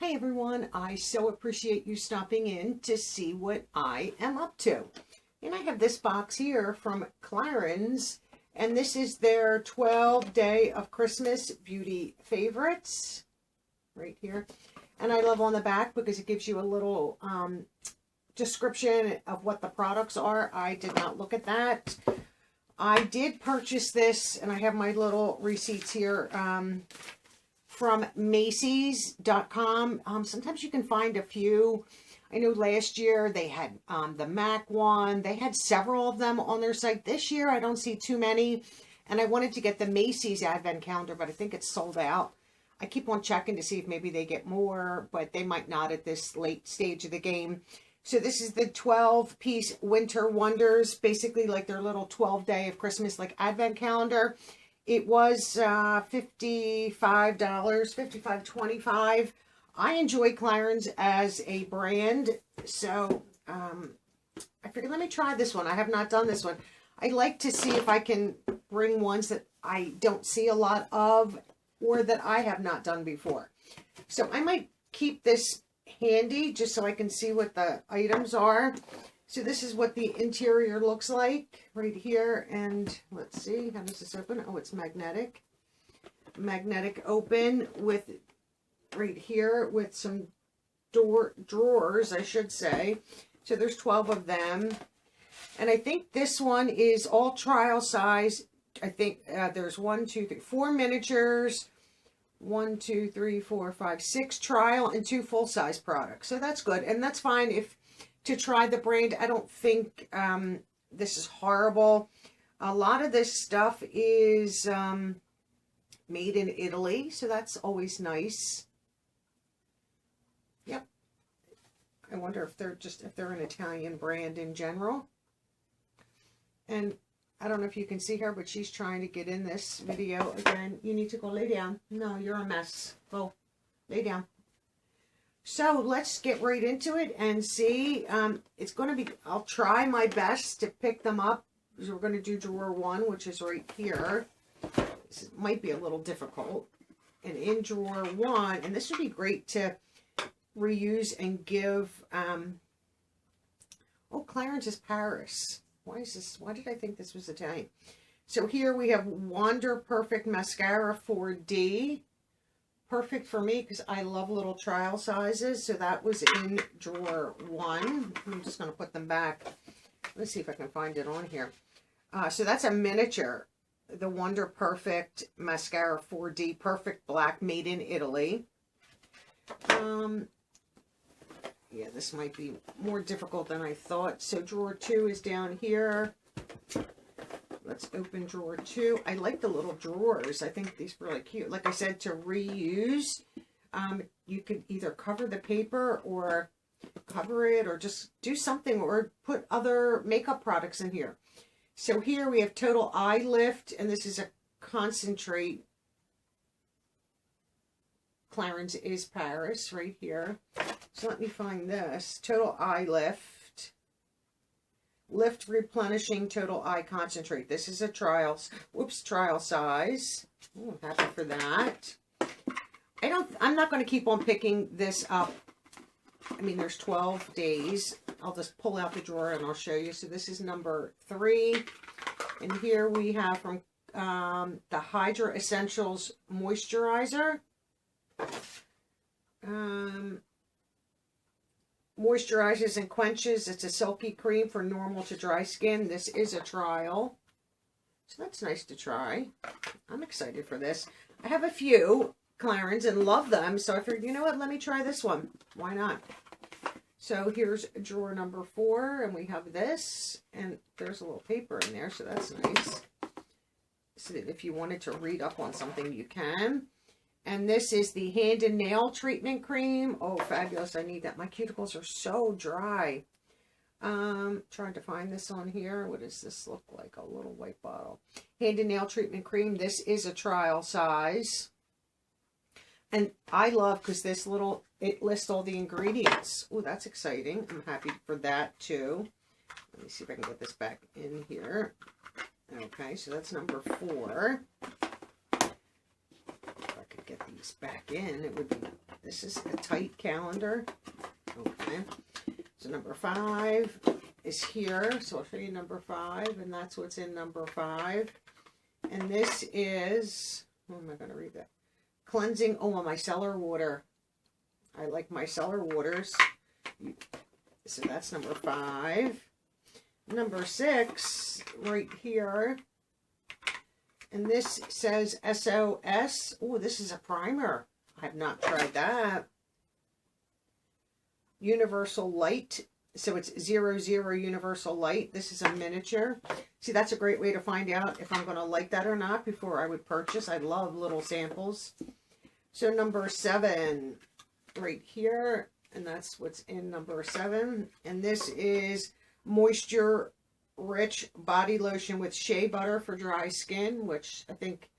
Hey everyone, I so appreciate you stopping in to see what I am up to. And I have this box here from Clarins, and this is their 12-day of Christmas beauty favorites right here. And I love on the back because it gives you a little description of what the products are. I did not look at that. I did purchase this, and I have my little receipts here, from Macy's.com. Sometimes you can find a few. I know last year they had the MAC one. They had several of them on their site. This year I don't see too many. And I wanted to get the Macy's advent calendar, but I think it's sold out. I keep on checking to see if maybe they get more, but they might not at this late stage of the game. So this is the 12-piece Winter Wonders, basically like their little 12-day of Christmas like advent calendar. It was $55, $55.25. I enjoy Clarins as a brand, so I figured let me try this one. I have not done this one. I like to see if I can bring ones that I don't see a lot of or that I have not done before. So I might keep this handy just so I can see what the items are. So this is what the interior looks like right here. And let's see, how does this open? Oh, it's magnetic. Magnetic open with right here with some drawers, I should say. So there's 12 of them. And I think this one is all trial size. I think there's 1, 2, 3, 4 miniatures. 1, 2, 3, 4, 5, 6 trial and 2 full-size products. So that's good. And that's fine if to try the brand. I don't think this is horrible. A lot of this stuff is made in Italy, so that's always nice. Yep. I wonder if they're an Italian brand in general. And I don't know if you can see her, but she's trying to get in this video again. You need to go lay down. No, you're a mess. Go lay down. So let's get right into it and see. It's going to be, I'll try my best to pick them up. So we're going to do drawer 1, which is right here. This might be a little difficult. And in drawer 1, and this would be great to reuse and give, oh, Clarins is Paris. Why is this? Why did I think this was Italian? So here we have Wonder Perfect Mascara 4D. Perfect for me because I love little trial sizes. So that was in drawer 1. I'm just going to put them back. Let's see if I can find it on here. So that's a miniature. The Wonder Perfect Mascara 4D Perfect Black, made in Italy. Yeah, this might be more difficult than I thought. So drawer 2 is down here. Let's open drawer 2. I like the little drawers. I think these are really cute. Like I said, to reuse, you could either cover the paper or cover it or just do something or put other makeup products in here. So here we have Total Eye Lift, and this is a concentrate. Clarins is Paris right here. So let me find this. Total Eye Lift. Lift Replenishing Total Eye Concentrate. This is a trial size. Oh, I'm happy for that. I'm not going to keep on picking this up. I mean, there's 12 days. I'll just pull out the drawer and I'll show you. So this is number 3. And here we have from the Hydra Essentials Moisturizer. Moisturizes and quenches. It's a silky cream for normal to dry skin. This is a trial, so that's nice to try. I'm excited for this. I have a few Clarins and love them, so I figured, you know what, let me try this one. Why not? So here's drawer number 4, and we have this, and there's a little paper in there, so that's nice. So that if you wanted to read up on something, you can. And this is the Hand and Nail Treatment Cream. Oh, fabulous. I need that. My cuticles are so dry. Trying to find this on here. What does this look like? A little white bottle. Hand and Nail Treatment Cream. This is a trial size. And I love because this little, it lists all the ingredients. Oh, that's exciting. I'm happy for that too. Let me see if I can get this back in here. Okay, so that's number 4. get these back in. It would be, this is a tight calendar. Okay. So number 5 is here. So I'll show you number 5, and that's what's in number 5. And this is, how am I going to read that? Cleansing, oh, micellar water. I like micellar waters. So that's number 5. Number 6, right here. And this says SOS. Oh, this is a primer. I have not tried that. Universal Light. So it's 00 Universal Light. This is a miniature. See, that's a great way to find out if I'm going to like that or not before I would purchase. I love little samples. So number 7, right here. And that's what's in number 7. And this is Moisture Rich Body Lotion with shea butter for dry skin, which I think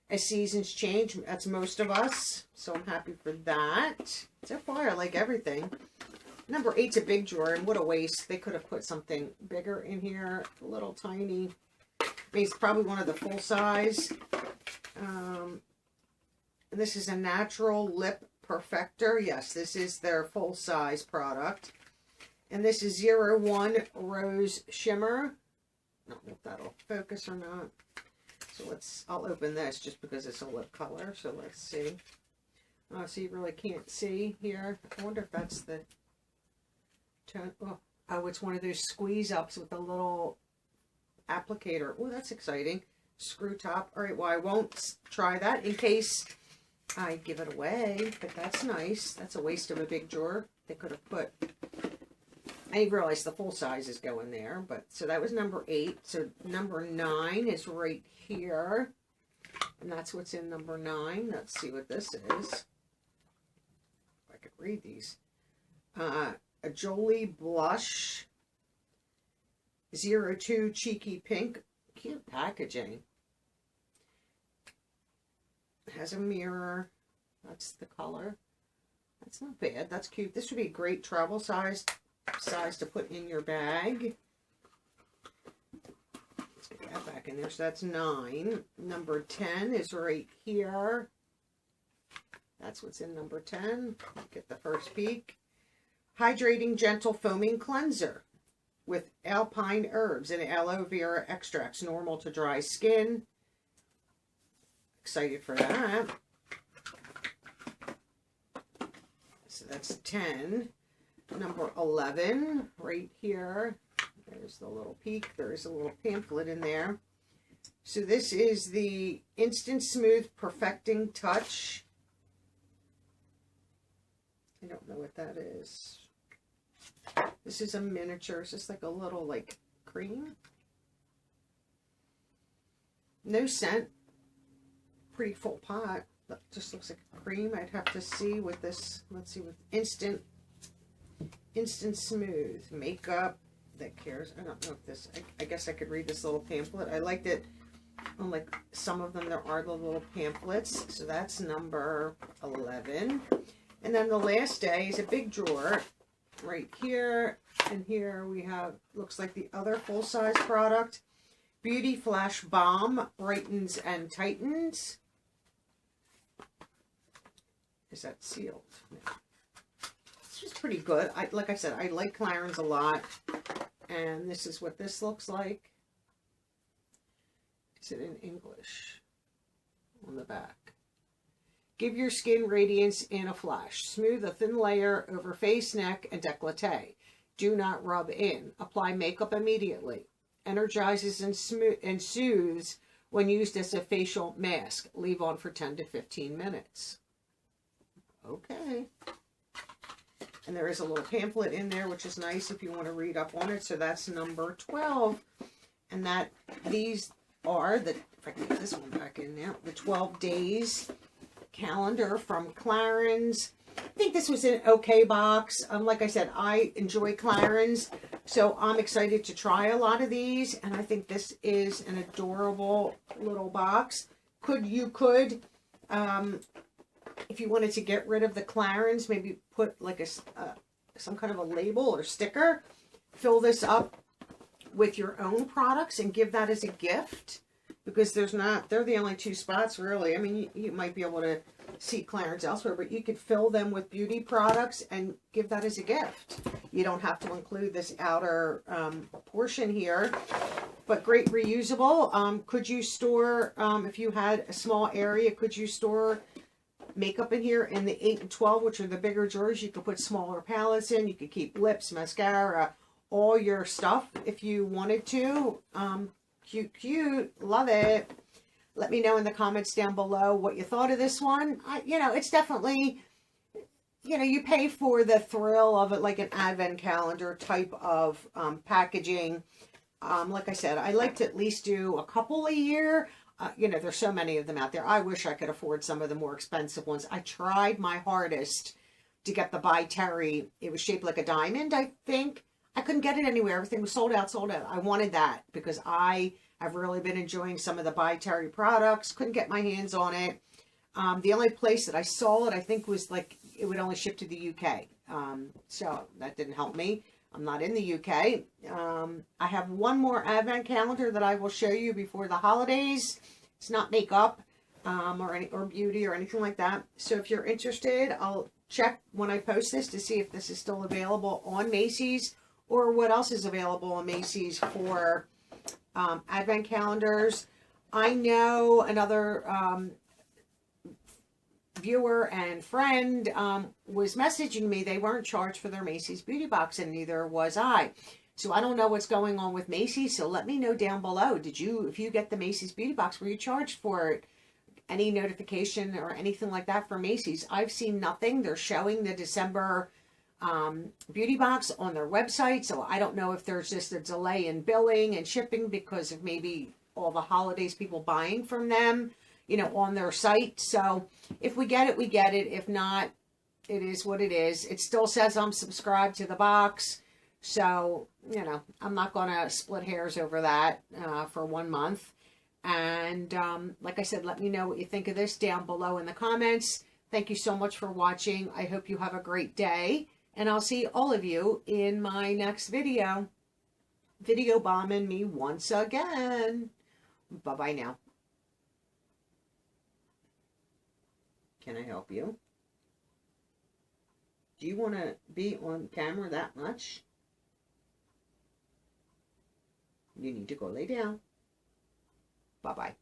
as seasons change, that's most of us. So I'm happy for that. So far, I like everything. Number 8's a big drawer, and what a waste. They could have put something bigger in here, a little tiny. I mean, it's probably one of the full size. And this is a natural lip perfector. Yes, this is their full size product. And this is 01 Rose Shimmer. I don't know if that'll focus or not. So I'll open this just because it's a lip color. So let's see. Oh, so you really can't see here. I wonder if that's the tone. Oh, it's one of those squeeze ups with a little applicator. Oh, that's exciting. Screw top. All right, well, I won't try that in case I give it away, but that's nice. That's a waste of a big drawer. They could have put, I didn't realize the full size is going there, but so that was number 8. So number 9 is right here, and that's what's in number 9. Let's see what this is. If I could read these. A Jolie Blush 02 Cheeky Pink. Cute packaging. It has a mirror. That's the color. That's not bad. That's cute. This would be a great travel size to put in your bag. Let's get that back in there. So that's 9. Number 10 is right here. That's what's in number 10. Get the first peek. Hydrating Gentle Foaming Cleanser with alpine herbs and aloe vera extracts, normal to dry skin. Excited for that. So that's 10. Number 11, right here. There's the little peek. There's a little pamphlet in there. So this is the Instant Smooth Perfecting Touch. I don't know what that is. This is a miniature. It's just like a little, like, cream. No scent. Pretty full pot. That just looks like a cream. I'd have to see with this. Let's see, with Instant Smooth Makeup that cares. I don't know if this, I guess I could read this little pamphlet. I liked it. On like some of them, there are the little pamphlets. So that's number 11. And then the last day is a big drawer right here. And here we have, looks like the other full-size product. Beauty Flash Balm Brightens and Tightens. Is that sealed? No. This is pretty good. Like I said, I like Clarins a lot. And this is what this looks like. Is it in English? On the back. Give your skin radiance in a flash. Smooth a thin layer over face, neck, and décolleté. Do not rub in. Apply makeup immediately. Energizes and soothes when used as a facial mask. Leave on for 10 to 15 minutes. Okay. And there is a little pamphlet in there, which is nice if you want to read up on it. So that's number 12. And these are the, if I can get this one back in now, the 12 days calendar from Clarins. I think this was an okay box. Like I said, I enjoy Clarins, so I'm excited to try a lot of these. And I think this is an adorable little box. You could, if you wanted to get rid of the Clarins, maybe put like some kind of a label or sticker. Fill this up with your own products and give that as a gift, because they're the only 2 spots really. I mean, you might be able to see Clarins elsewhere, but you could fill them with beauty products and give that as a gift. You don't have to include this outer portion here, but great reusable. Could you store, if you had a small area, could you store makeup in here? In the 8 and 12, which are the bigger drawers, you could put smaller palettes in. You could keep lips, mascara, all your stuff if you wanted to. Cute, love it. Let me know in the comments down below what you thought of this one. You know, it's definitely, you know, you pay for the thrill of it, like an advent calendar type of packaging. Like I said, I like to at least do a couple a year. You know, there's so many of them out there. I wish I could afford some of the more expensive ones. I tried my hardest to get the By Terry. It was shaped like a diamond, I think. I couldn't get it anywhere. Everything was sold out, sold out. I wanted that because I have really been enjoying some of the By Terry products. Couldn't get my hands on it. The only place that I saw it, I think, was like it would only ship to the UK. So that didn't help me. I'm not in the UK. I have one more advent calendar that I will show you before the holidays. It's not makeup or beauty or anything like that. So if you're interested, I'll check when I post this to see if this is still available on Macy's or what else is available on Macy's for advent calendars. I know another viewer and friend was messaging me. They weren't charged for their Macy's beauty box, and neither was I. So I don't know what's going on with Macy's. So let me know down below. Did you, if you get the Macy's beauty box, were you charged for it? Any notification or anything like that for Macy's? I've seen nothing. They're showing the December beauty box on their website. So I don't know if there's just a delay in billing and shipping because of maybe all the holidays, people buying from them, you know, on their site. So if we get it, we get it. If not, it is what it is. It still says I'm subscribed to the box. So, you know, I'm not going to split hairs over that for 1 month. And like I said, let me know what you think of this down below in the comments. Thank you so much for watching. I hope you have a great day. And I'll see all of you in my next video. Video bombing me once again. Bye-bye now. Can I help you? Do you want to be on camera that much? You need to go lay down. Bye-bye.